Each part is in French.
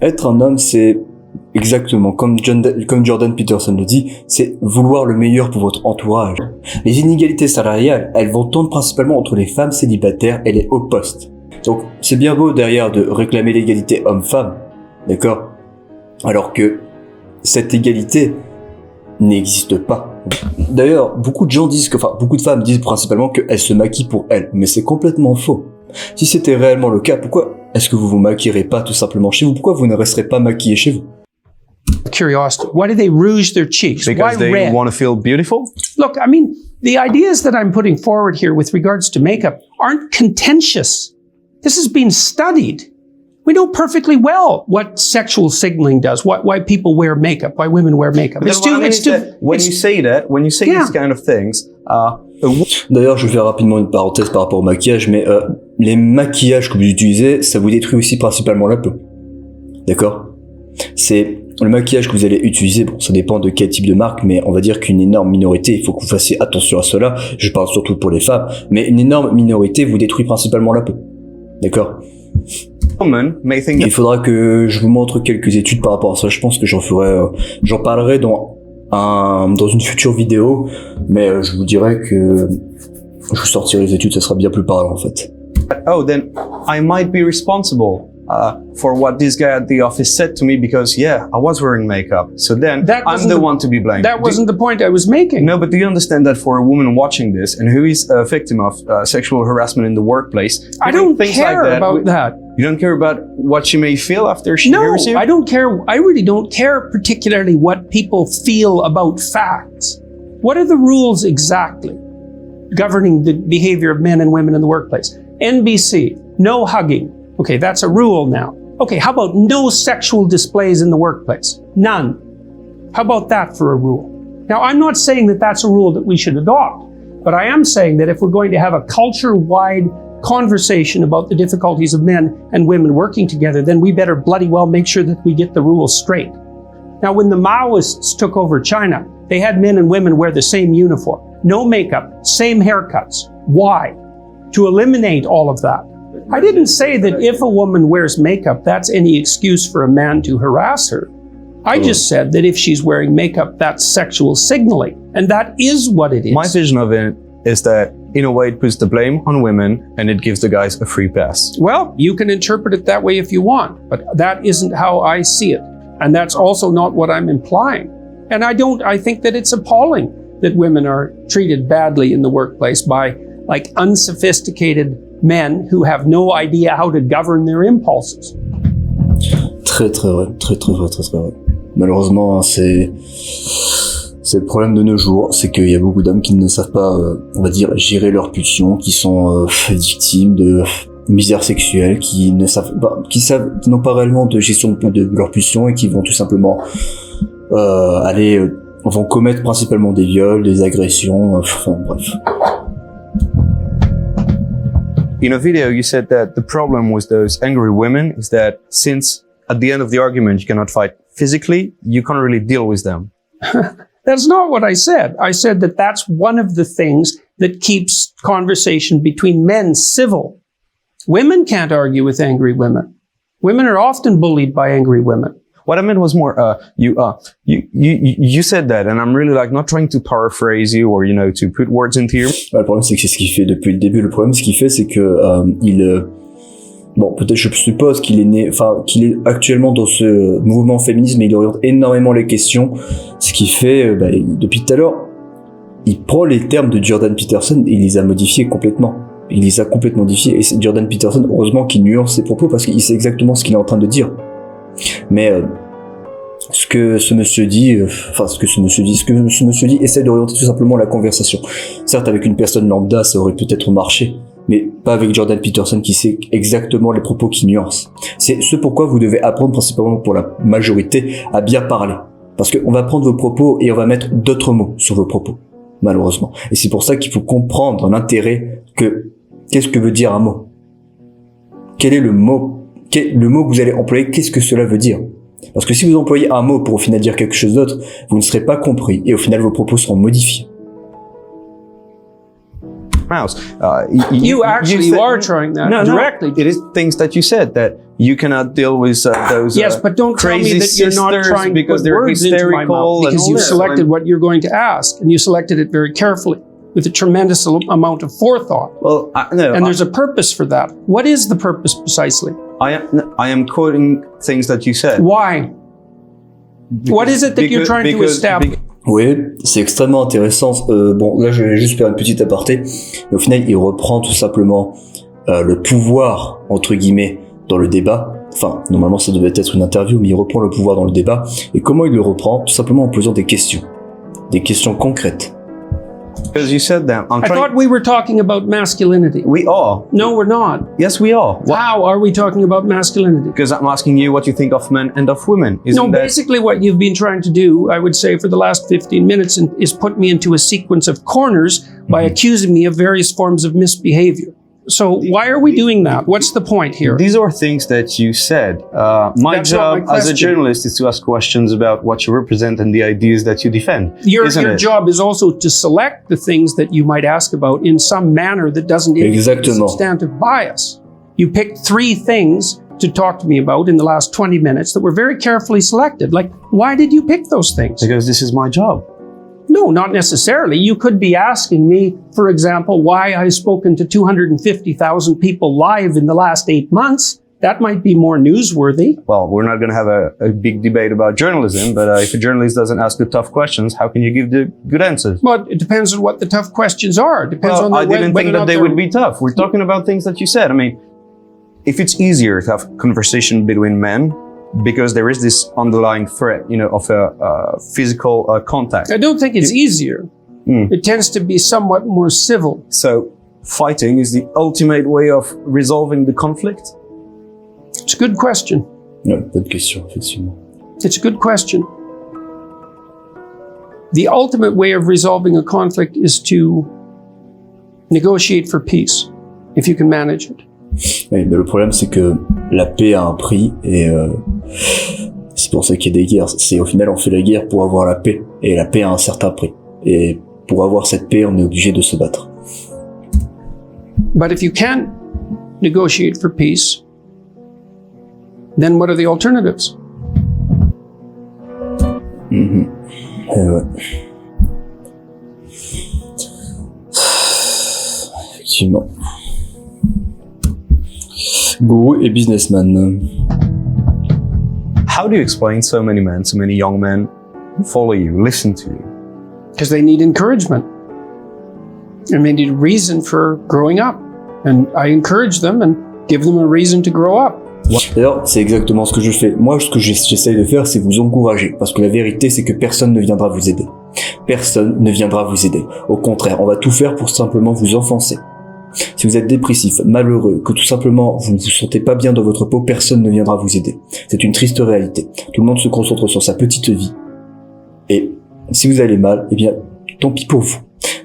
Être un homme, c'est exactement comme Jordan Peterson le dit, c'est vouloir le meilleur pour votre entourage. Les inégalités salariales, elles vont tendre principalement entre les femmes célibataires et les hauts postes. Donc, c'est bien beau derrière de réclamer l'égalité homme-femme, d'accord? Alors que cette égalité n'existe pas. D'ailleurs, beaucoup de femmes disent principalement qu'elles se maquillent pour elles, mais c'est complètement faux. Si c'était réellement le cas, pourquoi est-ce que vous vous maquillerez pas tout simplement chez vous? Pourquoi vous ne resterez pas maquillé chez vous? Curiosity. Why do they rouge their cheeks? Because Why they red? want to feel beautiful? Look, I mean, the ideas that I'm putting forward here with regards to makeup aren't contentious. This has been studied. We know perfectly well what sexual signaling does, why people wear makeup, why women wear makeup. When you say these kind of things, D'ailleurs, je vais faire rapidement une parenthèse par rapport au maquillage, mais les maquillages que vous utilisez, ça vous détruit aussi principalement la peau. D'accord? C'est le maquillage que vous allez utiliser, bon, ça dépend de quel type de marque, mais on va dire qu'une énorme minorité, il faut que vous fassiez attention à cela, je parle surtout pour les femmes, mais une énorme minorité vous détruit principalement la peau. D'accord? Il faudra que je vous montre quelques études par rapport à ça, je pense que j'en parlerai dans une future vidéo, mais je vous dirai que je vous sortirai les études, ça sera bien plus parlant en fait. Oh, then I might be responsible for what this guy at the office said to me because, I was wearing makeup. So then I'm the one to be blamed. That wasn't the point I was making. No, but do you understand that for a woman watching this and who is a victim of sexual harassment in the workplace, I don't care about that. You don't care about what she may feel after she hears you? No, I don't care. I really don't care particularly what people feel about facts. What are the rules exactly governing the behavior of men and women in the workplace? NBC, no hugging. Okay, that's a rule now. Okay, how about no sexual displays in the workplace? None. How about that for a rule? Now, I'm not saying that that's a rule that we should adopt, but I am saying that if we're going to have a culture-wide conversation about the difficulties of men and women working together, then we better bloody well make sure that we get the rules straight. Now, when the Maoists took over China, they had men and women wear the same uniform, no makeup, same haircuts. Why? To eliminate all of that. I didn't say that if a woman wears makeup, that's any excuse for a man to harass her. I just said that if she's wearing makeup, that's sexual signaling. And that is what it is. My vision of it is that, in a way, it puts the blame on women and it gives the guys a free pass. Well, you can interpret it that way if you want, but that isn't how I see it. And that's also not what I'm implying. And I think that it's appalling that women are treated badly in the workplace by like unsophisticated men who have no idea how to govern their impulses. Très vrai, très vrai. Malheureusement, c'est le problème de nos jours, c'est qu'il y a beaucoup d'hommes qui ne savent pas, on va dire, gérer leurs pulsions, qui sont victimes de misère sexuelle, qui n'ont pas réellement de gestion de leurs pulsions et qui vont tout simplement vont commettre principalement des viols, des agressions, enfin bref. In a video, you said that the problem with those angry women is that since at the end of the argument you cannot fight physically, you can't really deal with them. That's not what I said. I said that that's one of the things that keeps conversation between men civil. Women can't argue with angry women. Women are often bullied by angry women. What I meant was more, you said that, and I'm really like not trying to paraphrase you or, to put words into your... Le problème, c'est que c'est ce qu'il fait depuis le début. Le problème, ce qu'il fait, c'est que, bon, peut-être je suppose qu'il est actuellement dans ce mouvement féminisme et il oriente énormément les questions. Ce qui fait, depuis tout à l'heure, il prend les termes de Jordan Peterson et il les a modifiés complètement. Il les a complètement modifiés. Et c'est Jordan Peterson, heureusement qu'il nuance ses propos parce qu'il sait exactement ce qu'il est en train de dire. Mais ce que ce monsieur dit essaie d'orienter tout simplement la conversation. Certes, avec une personne lambda, ça aurait peut-être marché, mais pas avec Jordan Peterson qui sait exactement les propos qui nuancent. C'est ce pourquoi vous devez apprendre, principalement pour la majorité, à bien parler. Parce qu'on va prendre vos propos et on va mettre d'autres mots sur vos propos, malheureusement. Et c'est pour ça qu'il faut comprendre l'intérêt qu'est-ce que veut dire un mot. Quel est le mot que vous allez employer, qu'est-ce que cela veut dire? Parce que si vous employez un mot pour au final dire quelque chose d'autre, vous ne serez pas compris et au final vos propos seront modifiés. Mouse, You are trying that directly. No, it is things that you said that you cannot deal with those Yes, but don't tell me crazy that you're not sisters trying to because put they're words into my hysterical mouth and because all you've this. selected what you're going to ask, and you selected it very carefully with a tremendous amount of forethought. Well, And there's a purpose for that. What is the purpose precisely? I am quoting things that you said. Why? What is it that you're trying to establish? Oui, c'est extrêmement intéressant. Bon, là, je vais juste faire une petite aparté. Mais au final, il reprend tout simplement le pouvoir, entre guillemets, dans le débat. Enfin, normalement, ça devait être une interview, mais il reprend le pouvoir dans le débat. Et comment il le reprend? Tout simplement en posant des questions. Des questions concrètes. Because you said that. I thought we were talking about masculinity. We are. No, we're not. Yes, we are. How are we talking about masculinity? Because I'm asking you what you think of men and of women. Isn't No, that... basically what you've been trying to do, I would say, for the last 15 minutes is put me into a sequence of corners by accusing me of various forms of misbehavior. So why are we doing that? What's the point here? These are things that you said. My That's not job my as a question. journalist is to ask questions about what you represent and the ideas that you defend. Your isn't it? job is also to select the things that you might ask about in some manner that doesn't indicate a Exactement. substantive bias. You picked 3 things to talk to me about in the last 20 minutes that were very carefully selected. Like, why did you pick those things? Because this is my job. No, not necessarily. You could be asking me, for example, why I've spoken to 250,000 people live in the last 8 months. That might be more newsworthy. Well, we're not going to have a big debate about journalism, but if a journalist doesn't ask the tough questions, how can you give the good answers? But it depends on what the tough questions are. It depends on Well, I the didn't whether think or that not they they're- would be tough. We're talking about things that you said. I mean, if it's easier to have conversation between men because there is this underlying threat, of a physical contact. I don't think it's easier. Mm. It tends to be somewhat more civil. So fighting is the ultimate way of resolving the conflict? It's a good question. Ouais, bonne question, effectivement. It's a good question. The ultimate way of resolving a conflict is to negotiate for peace, if you can manage it. Oui, mais le problème, c'est que la paix a un prix et c'est pour ça qu'il y a des guerres. C'est au final, on fait la guerre pour avoir la paix et la paix a un certain prix. Et pour avoir cette paix, on est obligé de se battre. But if you can't negotiate for peace, then what are the alternatives? Et ouais. Effectivement. Gourou et businessman. How do you explain so many men, so many young men who follow you, listen to you? Because they need encouragement. And they need a reason for growing up. And I encourage them and give them a reason to grow up. D'ailleurs, c'est exactement ce que je fais. Moi, ce que j'essaye de faire, c'est vous encourager. Parce que la vérité, c'est que personne ne viendra vous aider. Personne ne viendra vous aider. Au contraire, on va tout faire pour simplement vous enfoncer. Si vous êtes dépressif, malheureux, que tout simplement vous ne vous sentez pas bien dans votre peau, personne ne viendra vous aider. C'est une triste réalité. Tout le monde se concentre sur sa petite vie. Et si vous allez mal, eh bien, tant pis pour vous.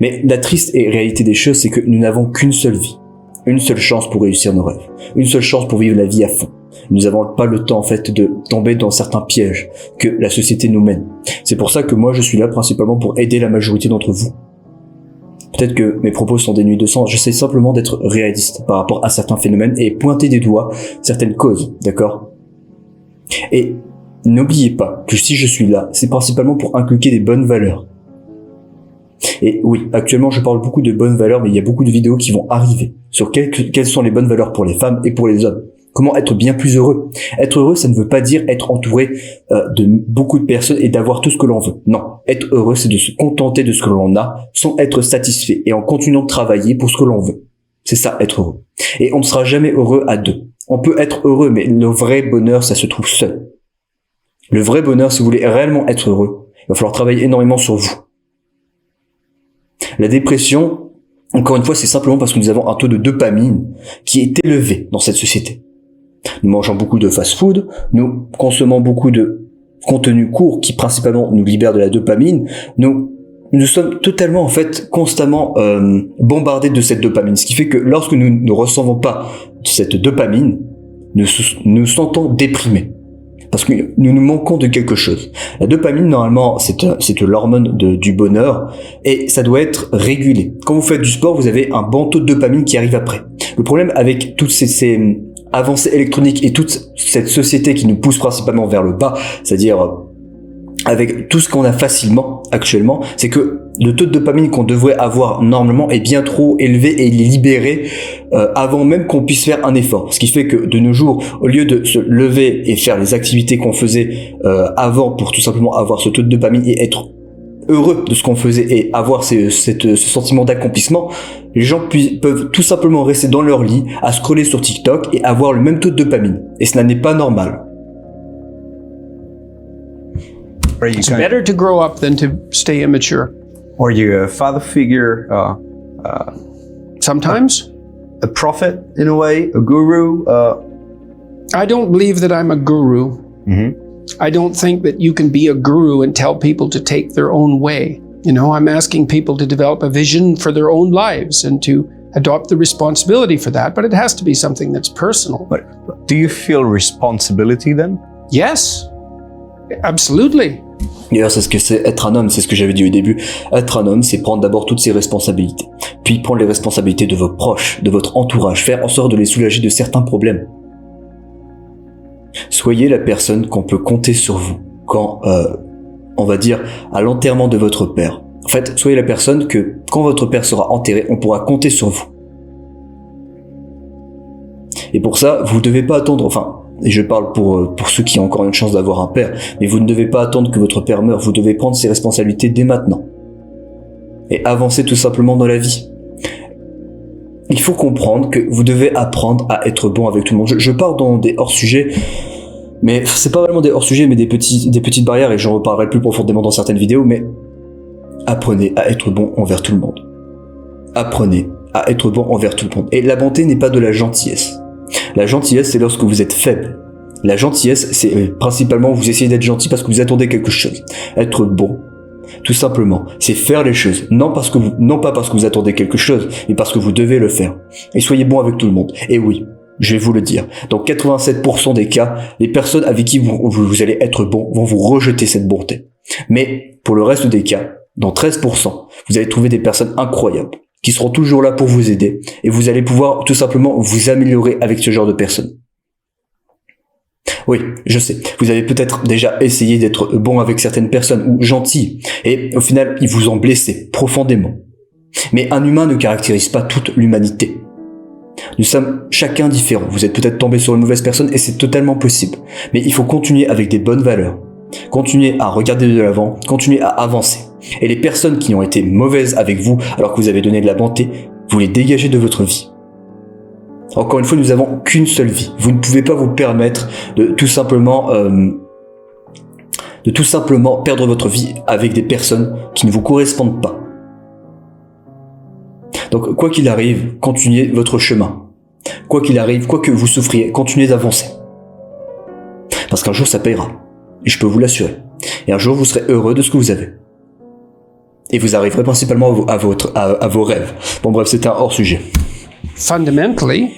Mais la triste réalité des choses, c'est que nous n'avons qu'une seule vie. Une seule chance pour réussir nos rêves. Une seule chance pour vivre la vie à fond. Nous n'avons pas le temps, en fait, de tomber dans certains pièges que la société nous mène. C'est pour ça que moi, je suis là principalement pour aider la majorité d'entre vous. Peut-être que mes propos sont dénués de sens. J'essaie simplement d'être réaliste par rapport à certains phénomènes et pointer des doigts certaines causes, d'accord? Et n'oubliez pas que si je suis là, c'est principalement pour inculquer des bonnes valeurs. Et oui, actuellement, je parle beaucoup de bonnes valeurs, mais il y a beaucoup de vidéos qui vont arriver sur quelles sont les bonnes valeurs pour les femmes et pour les hommes. Comment être bien plus heureux. Être heureux, ça ne veut pas dire être entouré de beaucoup de personnes et d'avoir tout ce que l'on veut. Non, être heureux, c'est de se contenter de ce que l'on a sans être satisfait et en continuant de travailler pour ce que l'on veut. C'est ça, être heureux. Et on ne sera jamais heureux à deux. On peut être heureux, mais le vrai bonheur, ça se trouve seul. Le vrai bonheur, si vous voulez réellement être heureux, il va falloir travailler énormément sur vous. La dépression, encore une fois, c'est simplement parce que nous avons un taux de dopamine qui est élevé dans cette société. Nous mangeons beaucoup de fast-food, nous consommons beaucoup de contenu court qui principalement nous libère de la dopamine. Nous sommes totalement, en fait, constamment bombardés de cette dopamine. Ce qui fait que lorsque nous ne recevons pas cette dopamine, nous nous sentons déprimés. Parce que nous nous manquons de quelque chose. La dopamine, normalement, c'est l'hormone du bonheur et ça doit être régulé. Quand vous faites du sport, vous avez un bon taux de dopamine qui arrive après. Le problème avec toutes ces avancée électronique et toute cette société qui nous pousse principalement vers le bas, c'est-à-dire avec tout ce qu'on a facilement actuellement, c'est que le taux de dopamine qu'on devrait avoir normalement est bien trop élevé et il est libéré avant même qu'on puisse faire un effort. Ce qui fait que de nos jours, au lieu de se lever et faire les activités qu'on faisait avant pour tout simplement avoir ce taux de dopamine et être heureux de ce qu'on faisait et avoir ce sentiment d'accomplissement, les gens peuvent tout simplement rester dans leur lit à scroller sur TikTok et avoir le même taux de dopamine. Et cela n'est pas normal. It's better to grow up than to stay immature. Are you a father figure, Sometimes. a prophet in a way, a guru? I don't believe that I'm a guru. I don't think that you can be a guru and tell people to take their own way. You know, I'm asking people to develop a vision for their own lives and to adopt the responsibility for that, but it has to be something that's personal. But do you feel responsibility then? Yes, absolutely. D'ailleurs, c'est ce que c'est être un homme, c'est ce que j'avais dit au début. Être un homme, c'est prendre d'abord toutes ses responsabilités, puis prendre les responsabilités de vos proches, de votre entourage, faire en sorte de les soulager de certains problèmes. Soyez la personne qu'on peut compter sur vous quand, on va dire, à l'enterrement de votre père. En fait, soyez la personne que, quand votre père sera enterré, on pourra compter sur vous. Et pour ça, vous ne devez pas attendre, enfin, et je parle pour ceux qui ont encore une chance d'avoir un père, mais vous ne devez pas attendre que votre père meure, vous devez prendre ses responsabilités dès maintenant. Et avancer tout simplement dans la vie. Il faut comprendre que vous devez apprendre à être bon avec tout le monde. Je parle dans des hors-sujets, mais c'est pas vraiment des hors-sujets, mais des petites barrières, et j'en reparlerai plus profondément dans certaines vidéos, mais apprenez à être bon envers tout le monde. Apprenez à être bon envers tout le monde. Et la bonté n'est pas de la gentillesse. La gentillesse, c'est lorsque vous êtes faible. La gentillesse, c'est principalement vous essayez d'être gentil parce que vous attendez quelque chose. Être bon, tout simplement, c'est faire les choses. Non pas parce que vous attendez quelque chose, mais parce que vous devez le faire. Et soyez bon avec tout le monde. Et oui, je vais vous le dire. Dans 87% des cas, les personnes avec qui vous allez être bon vont vous rejeter cette bonté. Mais pour le reste des cas, dans 13%, vous allez trouver des personnes incroyables qui seront toujours là pour vous aider et vous allez pouvoir tout simplement vous améliorer avec ce genre de personnes. Oui, je sais, vous avez peut-être déjà essayé d'être bon avec certaines personnes ou gentil et au final, ils vous ont blessé profondément. Mais un humain ne caractérise pas toute l'humanité. Nous sommes chacun différents. Vous êtes peut-être tombé sur une mauvaise personne et c'est totalement possible. Mais il faut continuer avec des bonnes valeurs. Continuez à regarder de l'avant, continuez à avancer. Et les personnes qui ont été mauvaises avec vous alors que vous avez donné de la bonté, vous les dégagez de votre vie. Encore une fois, nous n'avons qu'une seule vie. Vous ne pouvez pas vous permettre de tout simplement perdre votre vie avec des personnes qui ne vous correspondent pas. Donc, quoi qu'il arrive, continuez votre chemin. Quoi qu'il arrive, quoi que vous souffriez, continuez d'avancer. Parce qu'un jour, ça payera. Et je peux vous l'assurer. Et un jour, vous serez heureux de ce que vous avez. Et vous arriverez principalement à vos rêves. Bon bref, c'était un hors-sujet. Fundamentally,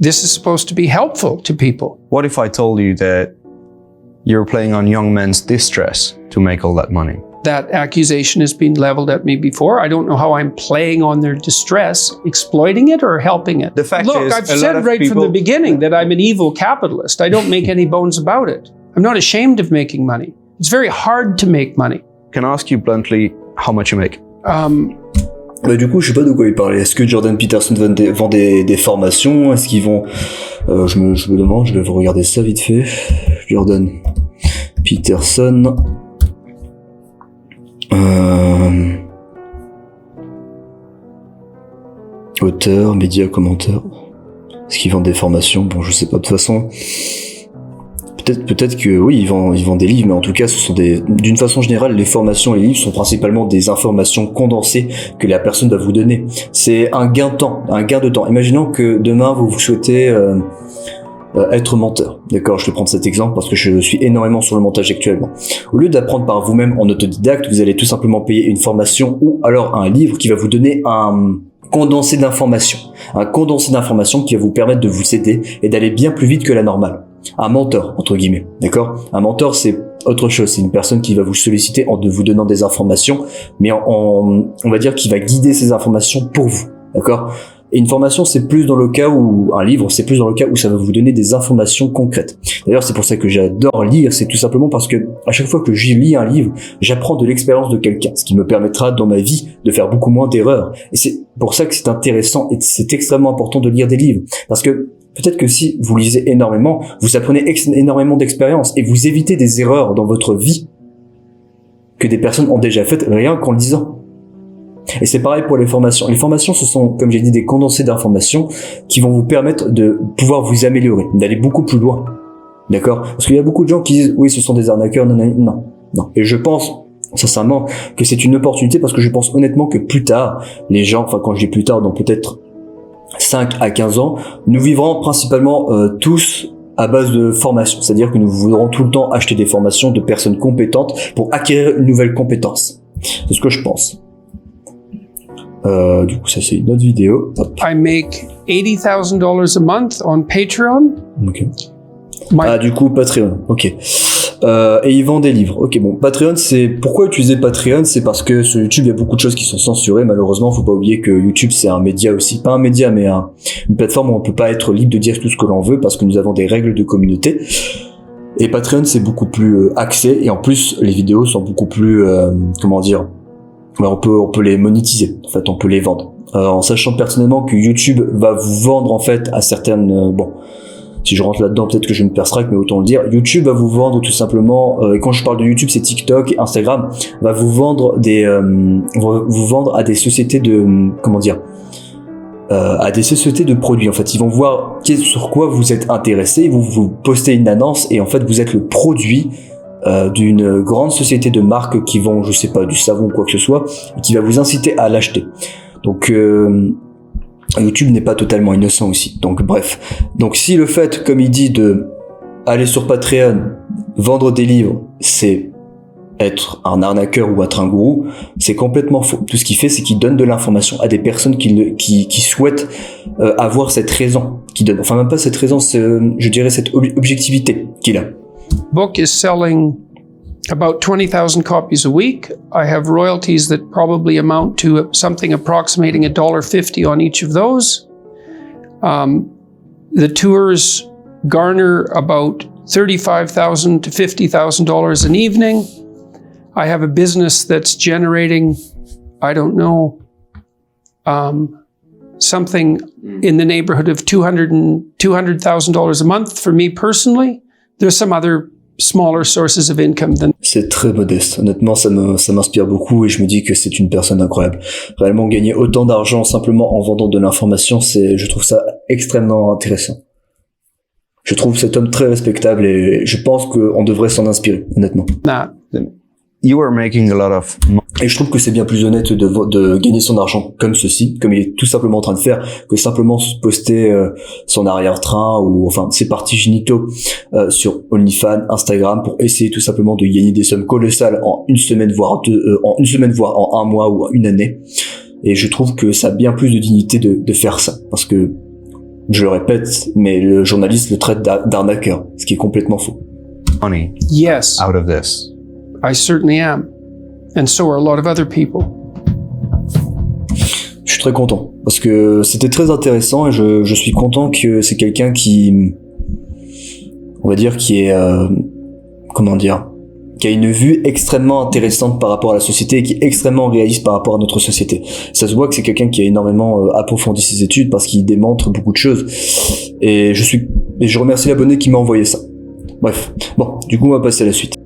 this is supposed to be helpful to people. What if I told you that you're playing on young men's distress to make all that money? That accusation has been leveled at me before. I don't know how I'm playing on their distress, exploiting it or helping it. The fact Look, is, I've a lot said of right from people- the beginning that I'm an evil capitalist. I don't make any bones about it. I'm not ashamed of making money. It's very hard to make money. Can I ask you bluntly how much you make? Du coup, je sais pas de quoi il parlait. Est-ce que Jordan Peterson vend des formations? Est-ce qu'ils vont... je me demande, je vais vous regarder ça vite fait. Jordan Peterson... Auteur, média, commentaire. Est-ce qu'ils vendent des formations? Bon, je sais pas. De toute façon... Peut-être que oui, ils vendent des livres, mais en tout cas, ce sont d'une façon générale, les formations et les livres sont principalement des informations condensées que la personne va vous donner. C'est un gain de temps. Imaginons que demain vous souhaitez être menteur. D'accord, je vais prendre cet exemple parce que je suis énormément sur le montage actuellement. Au lieu d'apprendre par vous-même en autodidacte, vous allez tout simplement payer une formation ou alors un livre qui va vous donner un condensé d'informations. Un condensé d'informations qui va vous permettre de vous aider et d'aller bien plus vite que la normale. Un mentor, entre guillemets, d'accord? Un mentor, c'est autre chose, c'est une personne qui va vous solliciter en vous donnant des informations, mais on va dire qu'il va guider ces informations pour vous, d'accord? Et une formation, c'est plus dans le cas où, un livre, c'est plus dans le cas où ça va vous donner des informations concrètes. D'ailleurs, c'est pour ça que j'adore lire, c'est tout simplement parce que à chaque fois que je lis un livre, j'apprends de l'expérience de quelqu'un, ce qui me permettra dans ma vie de faire beaucoup moins d'erreurs. Et c'est pour ça que c'est intéressant et c'est extrêmement important de lire des livres. Parce que peut-être que si vous lisez énormément, vous apprenez énormément d'expérience et vous évitez des erreurs dans votre vie que des personnes ont déjà faites rien qu'en le lisant. Et c'est pareil pour les formations. Les formations, ce sont, comme j'ai dit, des condensés d'informations qui vont vous permettre de pouvoir vous améliorer, d'aller beaucoup plus loin. D'accord? Parce qu'il y a beaucoup de gens qui disent, oui, ce sont des arnaqueurs, non. Et je pense, sincèrement, que c'est une opportunité parce que je pense honnêtement que plus tard, les gens, enfin, quand je dis plus tard, dans peut-être 5 à 15 ans, nous vivrons principalement tous à base de formation. C'est-à-dire que nous voudrons tout le temps acheter des formations de personnes compétentes pour acquérir une nouvelle compétence. C'est ce que je pense. Du coup, ça c'est une autre vidéo. Hop. I make $80,000 a month on Patreon. Ok. Du coup, Patreon. Ok. Et ils vendent des livres. Ok, bon, Patreon, c'est... Pourquoi utiliser Patreon? C'est parce que sur YouTube, il y a beaucoup de choses qui sont censurées. Malheureusement, faut pas oublier que YouTube, c'est un média aussi. Pas un média, mais une plateforme où on peut pas être libre de dire tout ce que l'on veut parce que nous avons des règles de communauté. Et Patreon, c'est beaucoup plus axé. Et en plus, les vidéos sont beaucoup plus... comment dire, on peut les monétiser, en fait, on peut les vendre. En sachant personnellement que YouTube va vous vendre, en fait, à certaines... bon, si je rentre là-dedans, peut-être que je me perstraque, mais autant le dire. YouTube va vous vendre tout simplement, et quand je parle de YouTube, c'est TikTok et Instagram, va vous vendre vous vendre à des sociétés de... comment dire, à des sociétés de produits. En fait, ils vont voir sur quoi vous êtes intéressé, vous postez une annonce, et en fait, vous êtes le produit d'une grande société de marques qui vend, je sais pas, du savon ou quoi que ce soit, et qui va vous inciter à l'acheter. Donc YouTube n'est pas totalement innocent aussi. Donc bref. Donc si le fait, comme il dit, de aller sur Patreon, vendre des livres, c'est être un arnaqueur ou être un gourou, c'est complètement faux. Tout ce qu'il fait, c'est qu'il donne de l'information à des personnes qui souhaitent avoir cette raison, qui donne, enfin même pas cette raison, je dirais cette objectivité qu'il a. Book is selling about 20,000 copies a week. I have royalties that probably amount to something approximating $1.50 on each of those. The tours garner about $35,000 to $50,000 an evening. I have a business that's generating, I don't know, something in the neighborhood of $200,000 a month for me personally. There's some other smaller sources of income than... C'est très modeste. Honnêtement, ça m'inspire beaucoup et je me dis que c'est une personne incroyable. Réellement, gagner autant d'argent simplement en vendant de l'information, je trouve ça extrêmement intéressant. Je trouve cet homme très respectable et je pense qu'on devrait s'en inspirer, honnêtement. That. You are making a lot of money. Et je trouve que c'est bien plus honnête de gagner son argent comme ceci, comme il est tout simplement en train de faire, que simplement poster son arrière-train ou enfin ses parties génitaux sur OnlyFans, Instagram pour essayer tout simplement de gagner des sommes colossales en une semaine voire en un mois ou une année. Et je trouve que ça a bien plus de dignité de faire ça, parce que je le répète, mais le journaliste le traite d'arnaqueur, ce qui est complètement faux. Money Yes, out of this. I certainly am. And so are a lot of other people. Je suis très content parce que c'était très intéressant et je suis content que c'est quelqu'un qui, on va dire, qui est, comment dire, qui a une vue extrêmement intéressante par rapport à la société et qui est extrêmement réaliste par rapport à notre société. Ça se voit que c'est quelqu'un qui a énormément approfondi ses études parce qu'il démontre beaucoup de choses et je remercie l'abonné qui m'a envoyé ça. Bref, bon, du coup on va passer à la suite.